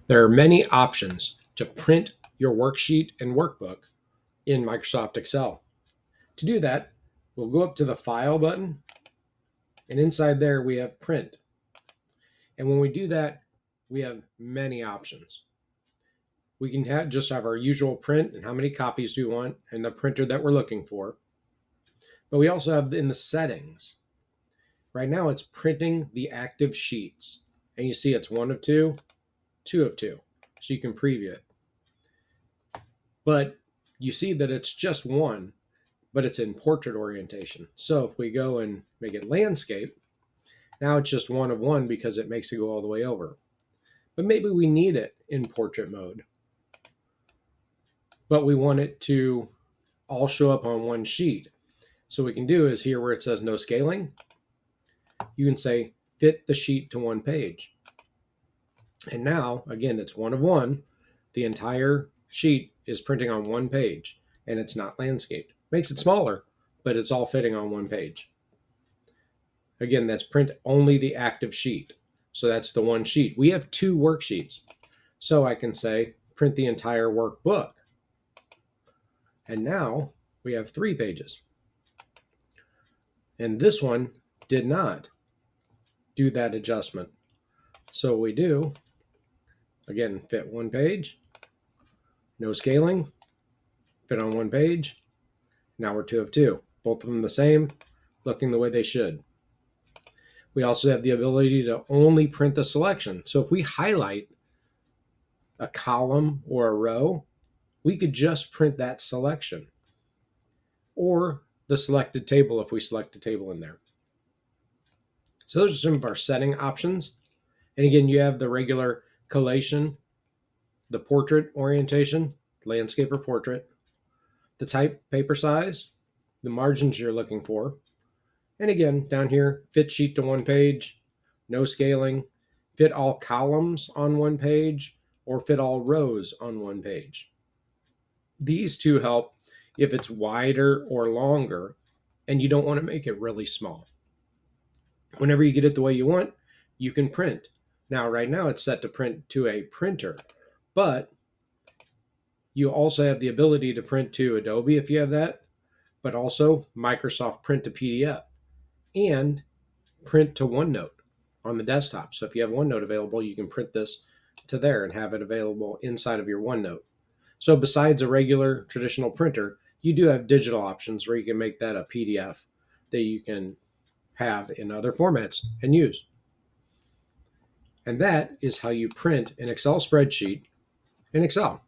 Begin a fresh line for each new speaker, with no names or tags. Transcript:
There are many options to print your worksheet and workbook in Microsoft Excel. To do that, we'll go up to the File button, and inside there we have Print. And when we do that, we have many options. We can just have our usual print and how many copies do we want and the printer that we're looking for. But we also have in the settings. Right now it's printing the active sheets. And you see it's 1 of 2, 2 of 2. So you can preview it. But you see that it's just 1, but it's in portrait orientation. So if we go and make it landscape, now it's just 1 of 1 because it makes it go all the way over. But maybe we need it in portrait mode. But we want it to all show up on one sheet. So what we can do is here where it says no scaling, you can say fit the sheet to one page. And now, again, it's 1 of 1. The entire sheet is printing on one page and it's not landscaped. Makes it smaller, but it's all fitting on one page. Again, that's print only the active sheet. So that's the one sheet. We have 2 worksheets. So I can say print the entire workbook. And now we have 3 pages. And this one did not do that adjustment. So what we do, again, fit one page, no scaling, fit on one page. Now we're 2 of 2. Both of them the same, looking the way they should. We also have the ability to only print the selection. So if we highlight a column or a row, we could just print that selection or the selected table if we select a table in there. So those are some of our setting options. And again, you have the regular collation, the portrait orientation, landscape or portrait, the type, paper size, the margins you're looking for. And again, down here, fit sheet to one page, no scaling, fit all columns on one page, or fit all rows on one page. These two help if it's wider or longer and you don't want to make it really small. Whenever you get it the way you want, you can print. Now, right now it's set to print to a printer, but you also have the ability to print to Adobe if you have that, but also Microsoft Print to PDF and print to OneNote on the desktop. So if you have OneNote available, you can print this to there and have it available inside of your OneNote. So besides a regular traditional printer, you do have digital options where you can make that a PDF that you can have in other formats and use. And that is how you print an Excel spreadsheet in Excel.